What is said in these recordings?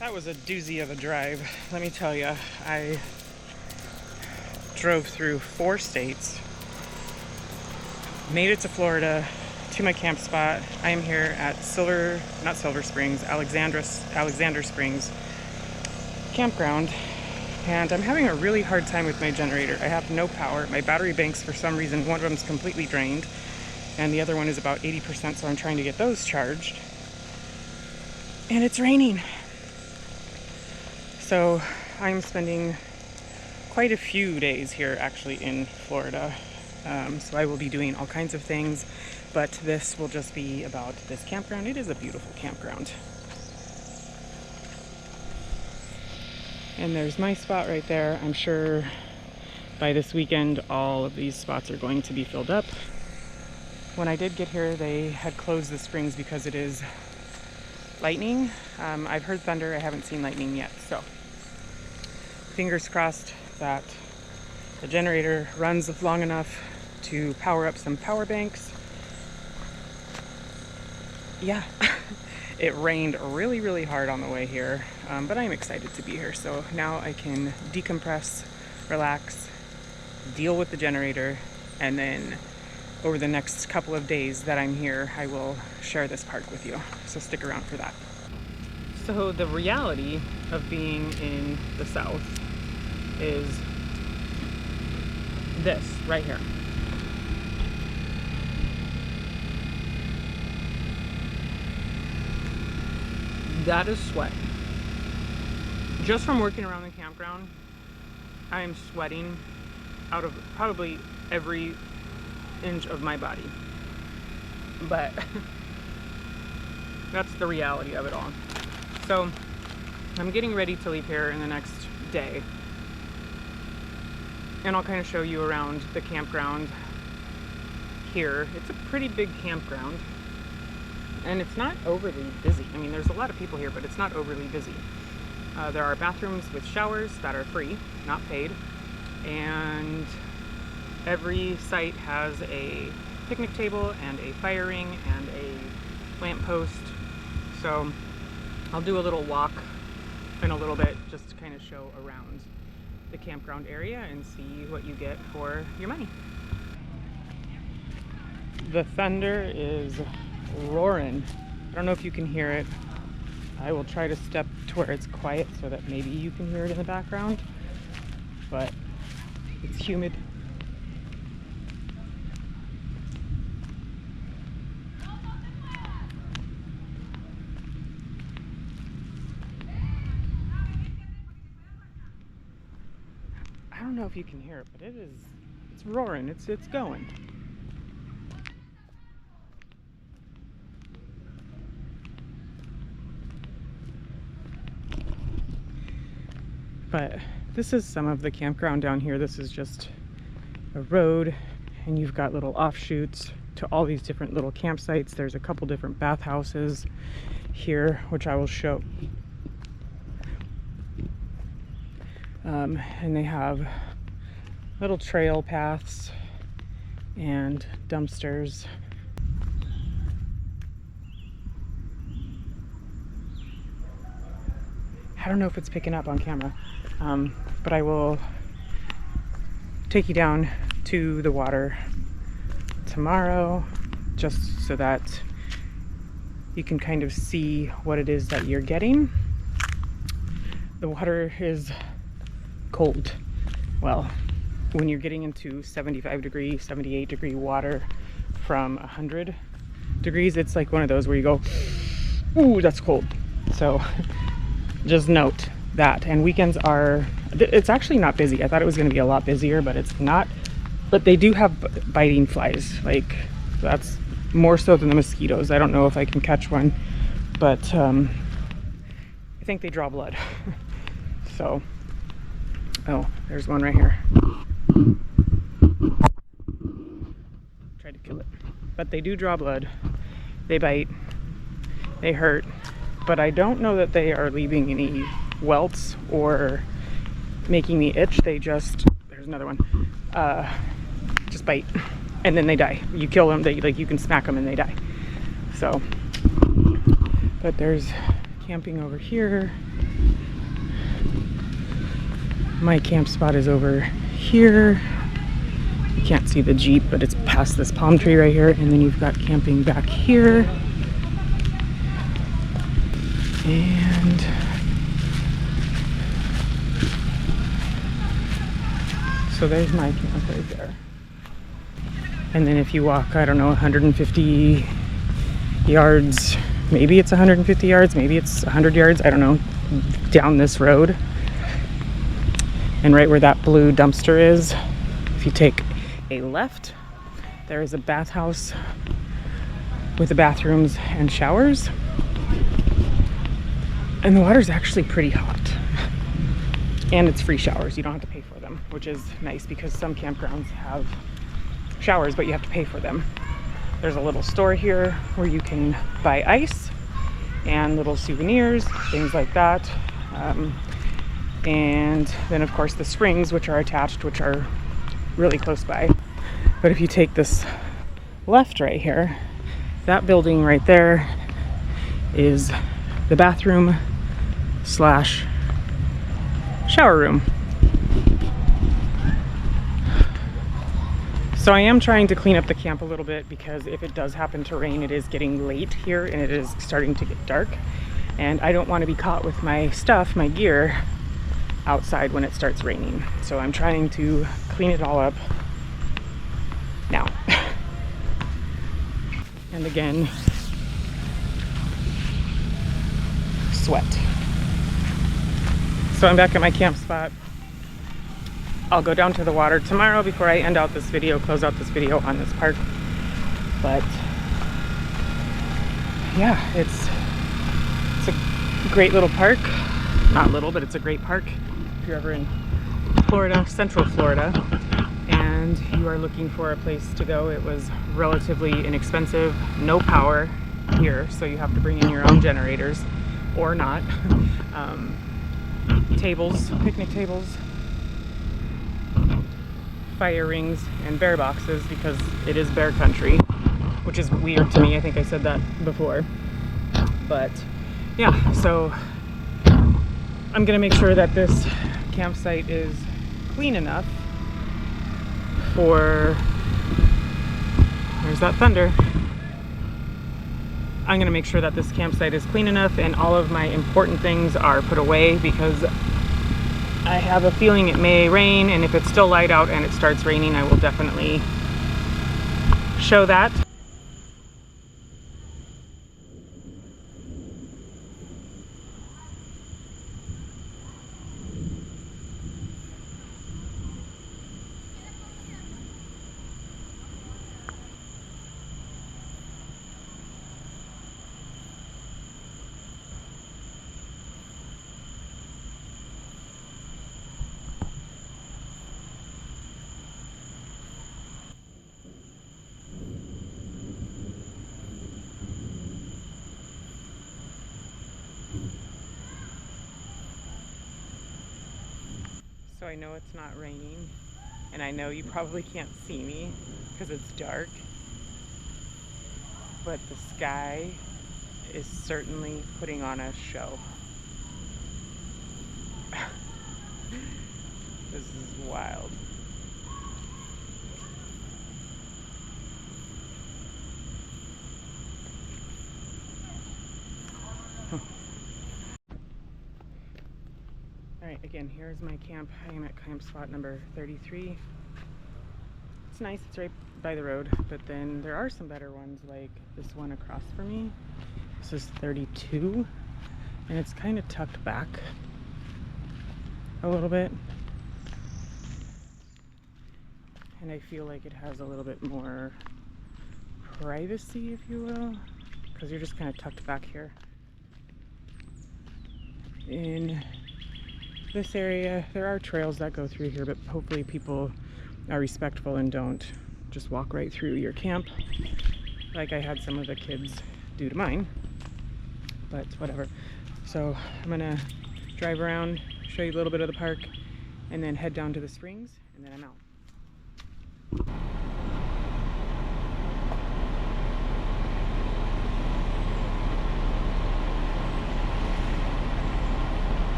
That was a doozy of a drive, let me tell you. I drove through 4 states, made it to Florida, to my camp spot. I am here at Alexander Springs Campground, and I'm having a really hard time with my generator. I have no power. My battery banks, for some reason, one of them's completely drained, and the other one is about 80%, so I'm trying to get those charged. And it's raining. So I'm spending quite a few days here actually in Florida. So I will be doing all kinds of things, but this will just be about this campground. It is a beautiful campground. And there's my spot right there. I'm sure by this weekend all of these spots are going to be filled up. When I did get here, they had closed the springs because it is lightning. I've heard thunder, I haven't seen lightning yet, so fingers crossed that the generator runs long enough to power up some power banks. Yeah, it rained really, really hard on the way here, but I'm excited to be here. So now I can decompress, relax, deal with the generator, and then over the next couple of days that I'm here, I will share this park with you. So stick around for that. So the reality of being in the South is this right here. That is sweat. Just from working around the campground, I am sweating out of probably every inch of my body. But that's the reality of it all. So I'm getting ready to leave here in the next day, and I'll kind of show you around the campground here. It's a pretty big campground, and it's not overly busy. I mean, there's a lot of people here, but it's not overly busy. There are bathrooms with showers that are free, not paid, and every site has a picnic table and a fire ring and a lamp post. So I'll do a little walk in a little bit just to kind of show around the campground area and see what you get for your money. The thunder is roaring. I don't know if you can hear it. I will try to step to where it's quiet so that maybe you can hear it in the background, but it's humid. I don't know if you can hear it, but it's roaring, it's going. But this is some of the campground down here. This is just a road, and you've got little offshoots to all these different little campsites. There's a couple different bathhouses here, which I will show. And they have little trail paths and dumpsters. I don't know if it's picking up on camera, but I will take you down to the water tomorrow just so that you can kind of see what it is that you're getting. The water is cold. Well, when you're getting into 75 degree, 78 degree water from 100 degrees, it's like one of those where you go, ooh, that's cold. So just note that. And weekends are, it's actually not busy. I thought it was going to be a lot busier, but it's not. But they do have biting flies. Like, that's more so than the mosquitoes. I don't know if I can catch one, but I think they draw blood. So, oh, there's one right here. Tried to kill it. But they do draw blood. They bite. They hurt. But I don't know that they are leaving any welts or making me itch. They just, there's another one, just bite, and then they die. You kill them, they, like, you can smack them and they die. So, but there's camping over here. My camp spot is over here. You can't see the Jeep, but it's past this palm tree right here. And then you've got camping back here. And so there's my camp right there. And then if you walk, I don't know, 150 yards, maybe it's 150 yards, maybe it's 100 yards, I don't know, down this road. And right where that blue dumpster is, if you take a left, there is a bathhouse with the bathrooms and showers. And the water's actually pretty hot. And it's free showers. You don't have to pay for them, which is nice because some campgrounds have showers, but you have to pay for them. There's a little store here where you can buy ice and little souvenirs, things like that. And then of course the springs, which are attached, which are really close by. But if you take this left right here, that building right there is the bathroom slash shower room. So I am trying to clean up the camp a little bit because if it does happen to rain, it is getting late here and it is starting to get dark. And I don't want to be caught with my stuff, my gear, outside when it starts raining. So I'm trying to clean it all up now. And again, sweat. So I'm back at my camp spot. I'll go down to the water tomorrow before I end out this video, close out this video on this park. But yeah, it's a great little park. Not little, but it's a great park. If you're ever in Florida, Central Florida, and you are looking for a place to go, it was relatively inexpensive, no power here, so you have to bring in your own generators or not. Tables, picnic tables, fire rings, and bear boxes because it is bear country, which is weird to me. I think I said that before. But yeah, so I'm gonna make sure that this campsite is clean enough for, there's that thunder. I'm gonna make sure that this campsite is clean enough and all of my important things are put away because I have a feeling it may rain, and if it's still light out and it starts raining, I will definitely show that. So I know it's not raining, and I know you probably can't see me because it's dark, but the sky is certainly putting on a show. This is wild. Alright, again, here's my camp. I am at camp spot number 33. It's nice, it's right by the road, but then there are some better ones like this one across from me. This is 32, and it's kind of tucked back a little bit. And I feel like it has a little bit more privacy, if you will, because you're just kind of tucked back here. In this area, there are trails that go through here, but hopefully people are respectful and don't just walk right through your camp like I had some of the kids do to mine, but whatever. So I'm gonna drive around, show you a little bit of the park, and then head down to the springs, and then I'm out.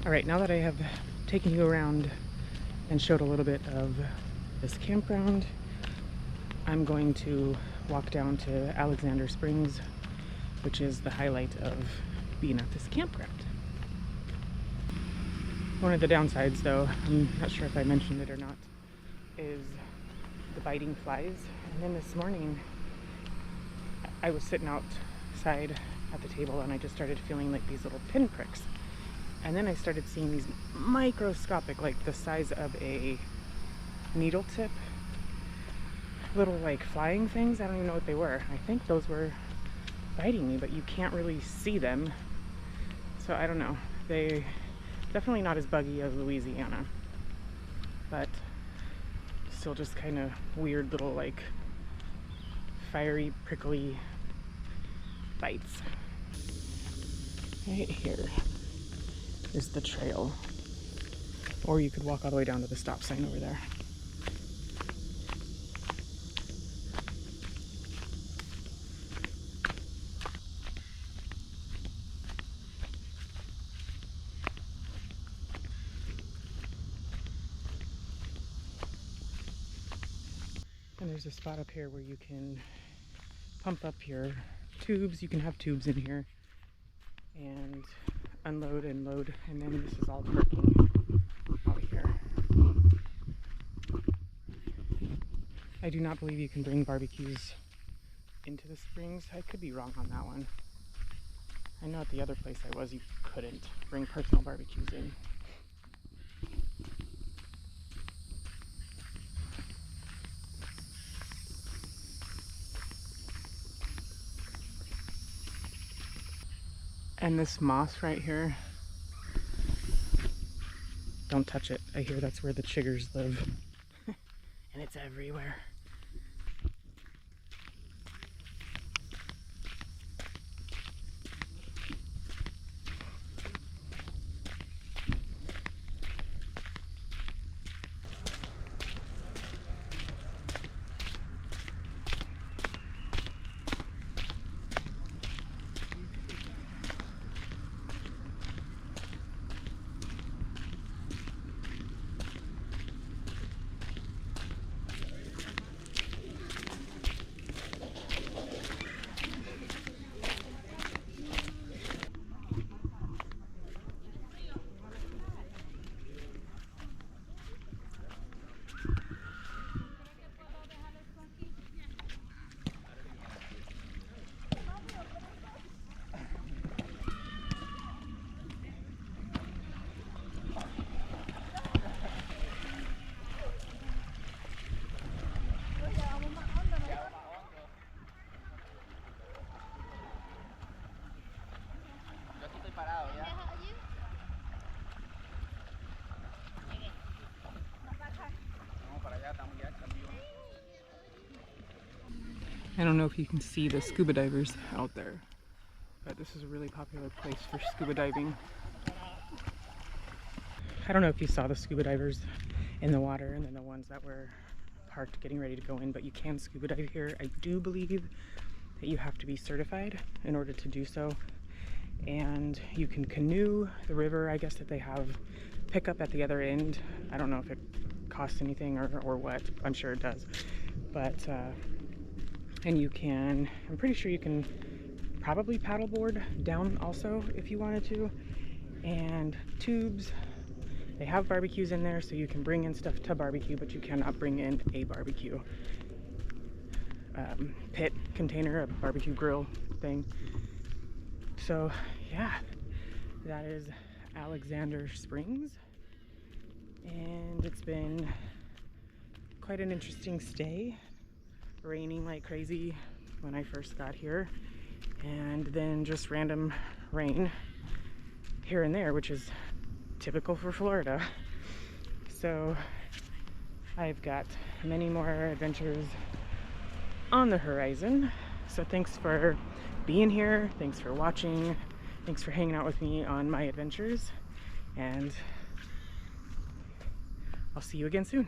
All right, now that I have taken you around and showed a little bit of this campground, I'm going to walk down to Alexander Springs, which is the highlight of being at this campground. One of the downsides, though, I'm not sure if I mentioned it or not, is the biting flies. And then this morning, I was sitting outside at the table and I just started feeling like these little pinpricks. And then I started seeing these microscopic, like the size of a needle tip, little like flying things. I don't even know what they were. I think those were biting me, but you can't really see them. So I don't know. They definitely not as buggy as Louisiana, but still just kind of weird little like fiery, prickly bites. Right here is the trail, or you could walk all the way down to the stop sign over there. And there's a spot up here where you can pump up your tubes. You can have tubes in here and unload and load, and then this is all parking out here. I do not believe you can bring barbecues into the springs. I could be wrong on that one. I know at the other place I was, you couldn't bring personal barbecues in. And this moss right here, don't touch it. I hear that's where the chiggers live. And it's everywhere. I don't know if you can see the scuba divers out there, but this is a really popular place for scuba diving. I don't know if you saw the scuba divers in the water and then the ones that were parked getting ready to go in, but you can scuba dive here. I do believe that you have to be certified in order to do so. And you can canoe the river. I guess that they have pickup at the other end. I don't know if it costs anything or what. I'm sure it does. But, and you can, I'm pretty sure you can probably paddleboard down also if you wanted to. And tubes, they have barbecues in there, so you can bring in stuff to barbecue, but you cannot bring in a barbecue pit container, a barbecue grill thing. So yeah, that is Alexander Springs, and it's been quite an interesting stay. Raining like crazy when I first got here, and then just random rain here and there, which is typical for Florida. So I've got many more adventures on the horizon. So thanks for being here, thanks for watching, thanks for hanging out with me on my adventures, and I'll see you again soon.